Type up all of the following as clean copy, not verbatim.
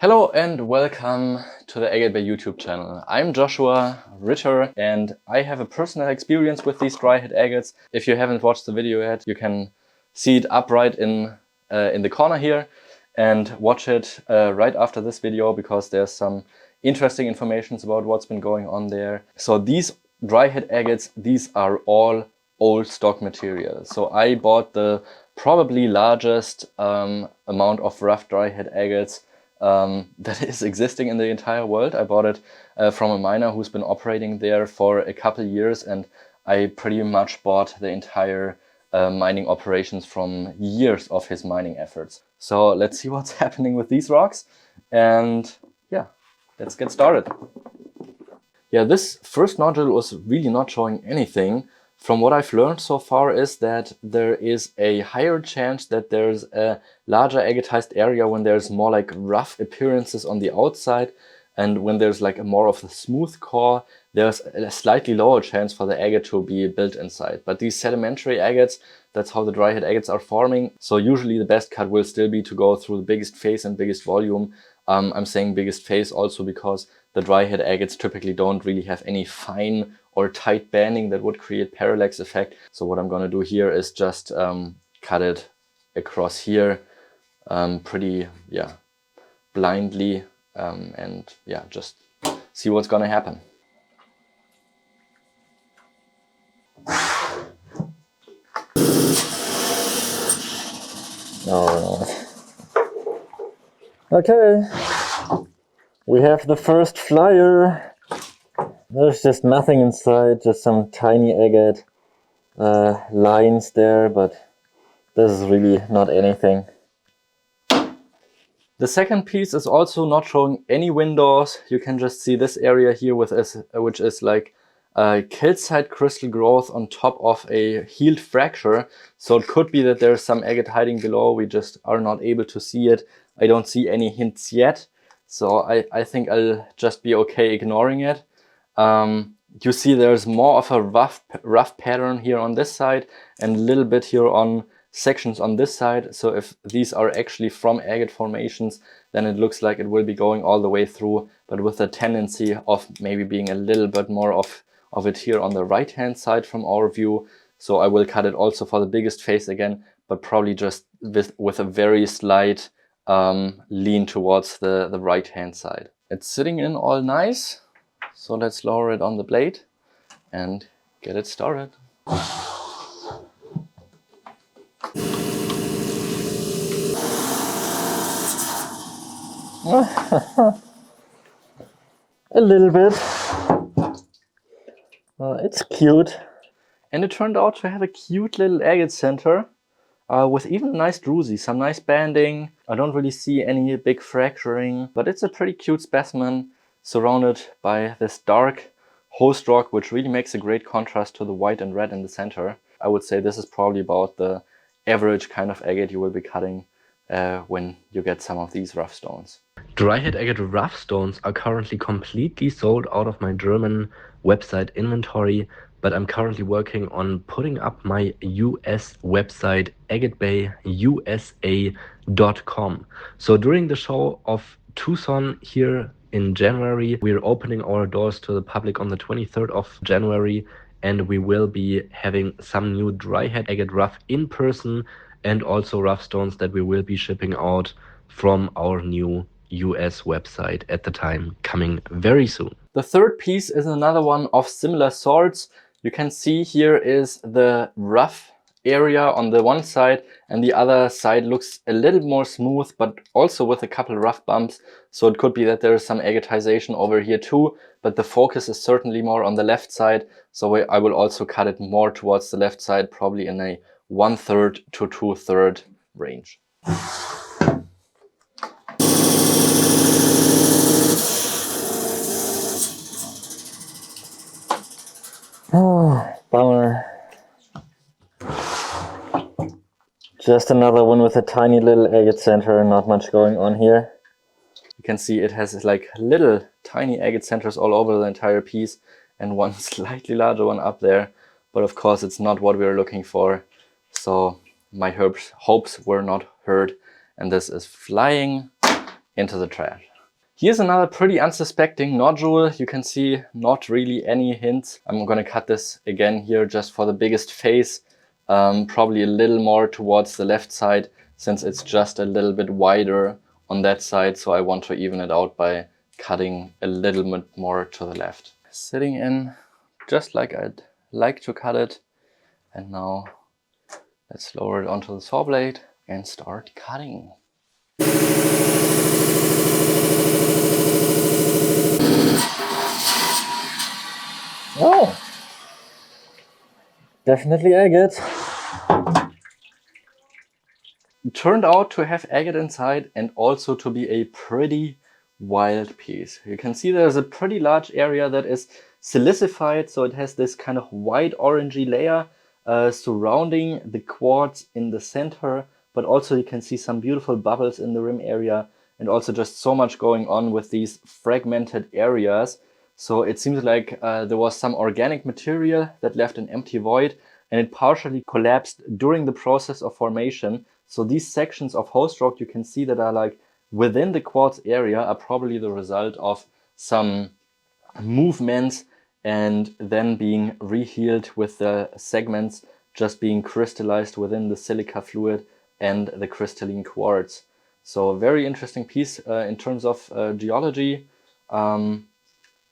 Hello and welcome to the Agatebay YouTube channel. I'm Joshua Ritter and I have a personal experience with these Dryhead Agates. If you haven't watched the video yet, you can see it upright in the corner here and watch it right after this video, because there's some interesting information about what's been going on there. So these Dryhead Agates, these are all old stock material. So I bought the probably largest amount of rough Dryhead Agates that is existing in the entire world. I bought it from a miner who's been operating there for a couple of years, and I pretty much bought the entire mining operations from years of his mining efforts. So let's see what's happening with these rocks, and yeah, let's get started. Yeah, this first nodule was really not showing anything. From what I've learned so far is that there is a higher chance that there's a larger agatized area when there's more like rough appearances on the outside, and when there's like a more of a smooth core, there's a slightly lower chance for the agate to be built inside. But these sedimentary agates, that's how the Dryhead agates are forming. So usually the best cut will still be to go through the biggest phase and biggest volume. I'm saying biggest phase also because the Dryhead agates typically don't really have any fine or tight banding that would create parallax effect. So what I'm going to do here is just cut it across here pretty blindly and just see what's going to happen. Okay, we have the first flyer. There's just nothing inside, just some tiny agate lines there, but this is really not anything. The second piece is also not showing any windows. You can just see this area here with which is like a calcite crystal growth on top of a healed fracture. So it could be that there's some agate hiding below. We just are not able to see it. I don't see any hints yet. So I think I'll just be okay ignoring it. You see there's more of a rough pattern here on this side and a little bit here on sections on this side. So if these are actually from agate formations, then it looks like it will be going all the way through, but with a tendency of maybe being a little bit more of it here on the right hand side from our view. So I will cut it also for the biggest face again, but probably just with a very slight lean towards the right hand side. It's sitting in all nice. So let's lower it on the blade and get it started. A little bit. It's cute. And it turned out to have a cute little agate center with even a nice druzy, some nice banding. I don't really see any big fracturing, but it's a pretty cute specimen surrounded by this dark host rock, which really makes a great contrast to the white and red in the center. I would say this is probably about the average kind of agate you will be cutting when you get some of these rough stones. Dryhead agate rough stones are currently completely sold out of my German website inventory, but I'm currently working on putting up my US website, agatebayusa.com. So during the show of Tucson here in January, we're opening our doors to the public on the 23rd of January, and we will be having some new Dryhead agate rough in person and also rough stones that we will be shipping out from our new US website at the time, coming very soon. The third piece is another one of similar sorts. You can see here is the rough area on the one side, and the other side looks a little more smooth, but also with a couple rough bumps. So it could be that there is some agatization over here too, but the focus is certainly more on the left side. So I will also cut it more towards the left side, probably in a 1/3 to 2/3 range. Oh, bummer. Just another one with a tiny little agate center, not much going on here. You can see it has like little tiny agate centers all over the entire piece and one slightly larger one up there. But of course it's not what we were looking for. So my hopes were not heard, and this is flying into the trash. Here's another pretty unsuspecting nodule. You can see not really any hints. I'm gonna cut this again here just for the biggest face. Probably a little more towards the left side since it's just a little bit wider on that side. So I want to even it out by cutting a little bit more to the left. Sitting in just like I'd like to cut it. And now let's lower it onto the saw blade and start cutting. Oh, definitely agate. It turned out to have agate inside and also to be a pretty wild piece. You can see there's a pretty large area that is silicified, so it has this kind of white orangey layer surrounding the quartz in the center, but also you can see some beautiful bubbles in the rim area and also just so much going on with these fragmented areas. So it seems like there was some organic material that left an empty void and it partially collapsed during the process of formation. So these sections of host rock you can see that are like within the quartz area are probably the result of some movements and then being rehealed with the segments just being crystallized within the silica fluid and the crystalline quartz. So a very interesting piece in terms of geology.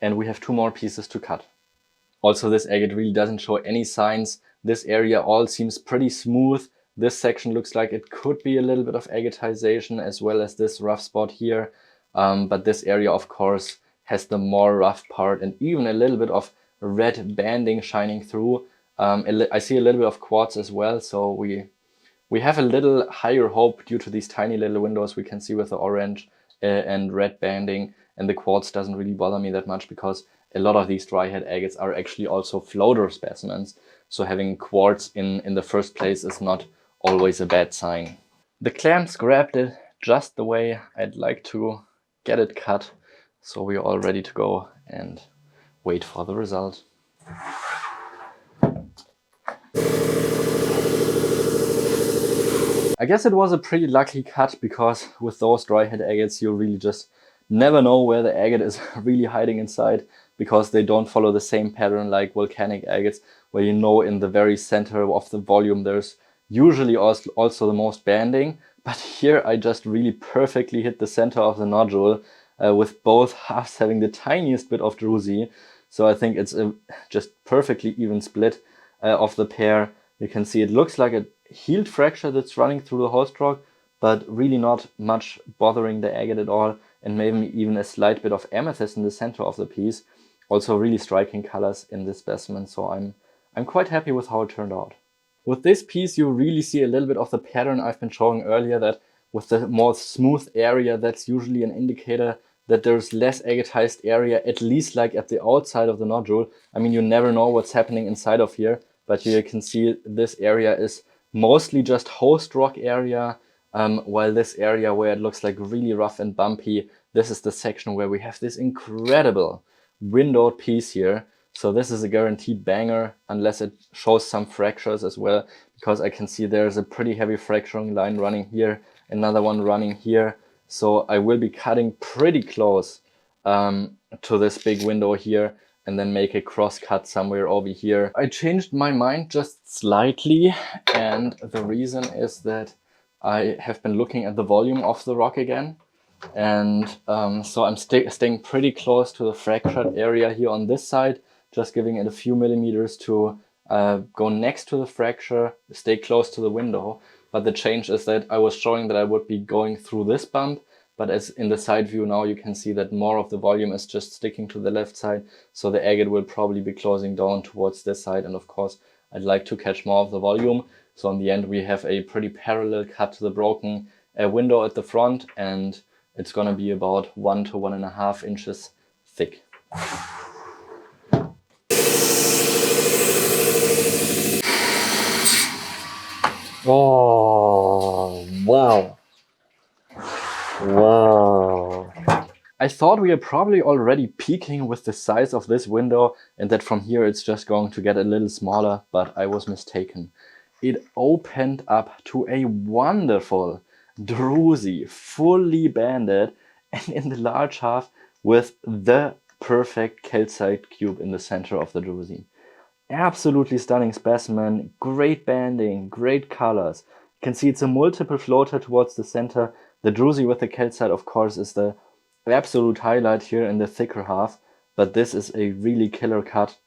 And we have 2 more pieces to cut. Also, this agate really doesn't show any signs. This area all seems pretty smooth. This section looks like it could be a little bit of agatization as well as this rough spot here. But this area, of course, has the more rough part and even a little bit of red banding shining through. I see a little bit of quartz as well. So we have a little higher hope due to these tiny little windows we can see with the orange and red banding. And the quartz doesn't really bother me that much because a lot of these dryhead agates are actually also floater specimens. So having quartz in the first place is not always a bad sign. The clamps grabbed it just the way I'd like to get it cut. So we're all ready to go and wait for the result. I guess it was a pretty lucky cut because with those dryhead agates you really just never know where the agate is really hiding inside because they don't follow the same pattern like volcanic agates where you know in the very center of the volume there's usually also the most banding. But here I just really perfectly hit the center of the nodule with both halves having the tiniest bit of druzy. So I think it's a just perfectly even split of the pair. You can see it looks like a healed fracture that's running through the host rock, but really not much bothering the agate at all. And maybe even a slight bit of amethyst in the center of the piece. Also really striking colors in this specimen, so I'm quite happy with how it turned out. With this piece you really see a little bit of the pattern I've been showing earlier, that with the more smooth area that's usually an indicator that there's less agatized area, at least like at the outside of the nodule. I mean, you never know what's happening inside of here, but you can see this area is mostly just host rock area. While this area where it looks like really rough and bumpy, this is the section where we have this incredible windowed piece here. So this is a guaranteed banger unless it shows some fractures as well, because I can see there's a pretty heavy fracturing line running here, another one running here. So I will be cutting pretty close to this big window here and then make a cross cut somewhere over here. I changed my mind just slightly, and the reason is that I have been looking at the volume of the rock again, and so I'm staying pretty close to the fractured area here on this side, just giving it a few millimeters to go next to the fracture, stay close to the window. But the change is that I was showing that I would be going through this bump, but as in the side view now you can see that more of the volume is just sticking to the left side, so the agate will probably be closing down towards this side, and of course I'd like to catch more of the volume. So in the end we have a pretty parallel cut to the broken window at the front, and it's gonna be about 1 to 1.5 inches thick. Oh, wow. Wow. I thought we are probably already peaking with the size of this window and that from here it's just going to get a little smaller, but I was mistaken. It opened up to a wonderful druzy, fully banded and in the large half with the perfect calcite cube in the center of the druzy. Absolutely stunning specimen, great banding, great colors. You can see it's a multiple floater towards the center. The druzy with the calcite, of course, is the absolute highlight here in the thicker half, but this is a really killer cut,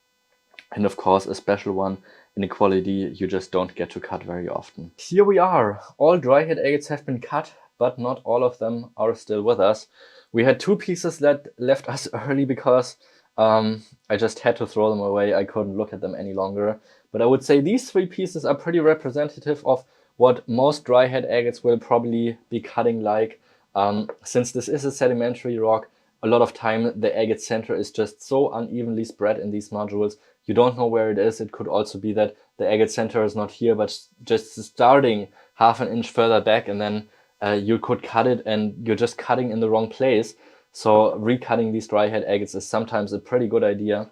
and of course a special one in a quality you just don't get to cut very often. Here we are. All Dryhead agates have been cut, but not all of them are still with us. We had 2 pieces that left us early because I just had to throw them away. I couldn't look at them any longer. But I would say these 3 pieces are pretty representative of what most Dryhead agates will probably be cutting like. Since this is a sedimentary rock, a lot of time the agate center is just so unevenly spread in these nodules. You don't know where it is. It could also be that the agate center is not here, but just starting half an inch further back, and then you could cut it and you're just cutting in the wrong place. So recutting these Dryhead agates is sometimes a pretty good idea.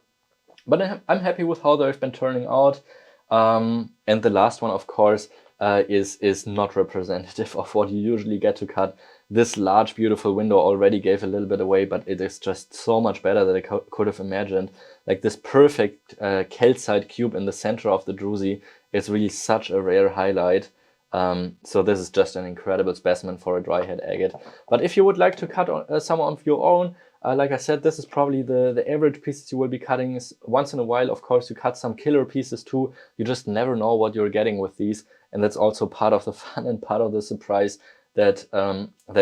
But I'm happy with how they've been turning out. And the last one, of course, is not representative of what you usually get to cut. This large, beautiful window already gave a little bit away, but it is just so much better than I could have imagined. Like this perfect calcite cube in the center of the druzy is really such a rare highlight. So this is just an incredible specimen for a Dryhead agate. But if you would like to cut some of your own, like I said, this is probably the average pieces you will be cutting. Once in a while, of course, you cut some killer pieces too. You just never know what you're getting with these. And that's also part of the fun and part of the surprise that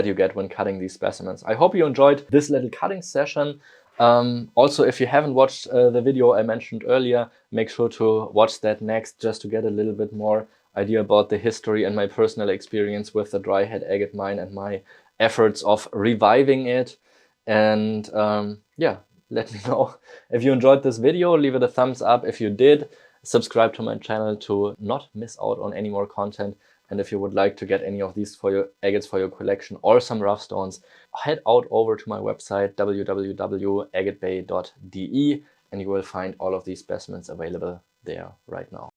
you get when cutting these specimens. I hope you enjoyed this little cutting session. Also, if you haven't watched the video I mentioned earlier, make sure to watch that next, just to get a little bit more idea about the history and my personal experience with the Dryhead agate mine and my efforts of reviving it. And yeah, let me know if you enjoyed this video. Leave it a thumbs up if you did. Subscribe to my channel to not miss out on any more content. And if you would like to get any of these for your agates for your collection or some rough stones, head out over to my website www.agatebay.de, and you will find all of these specimens available there right now.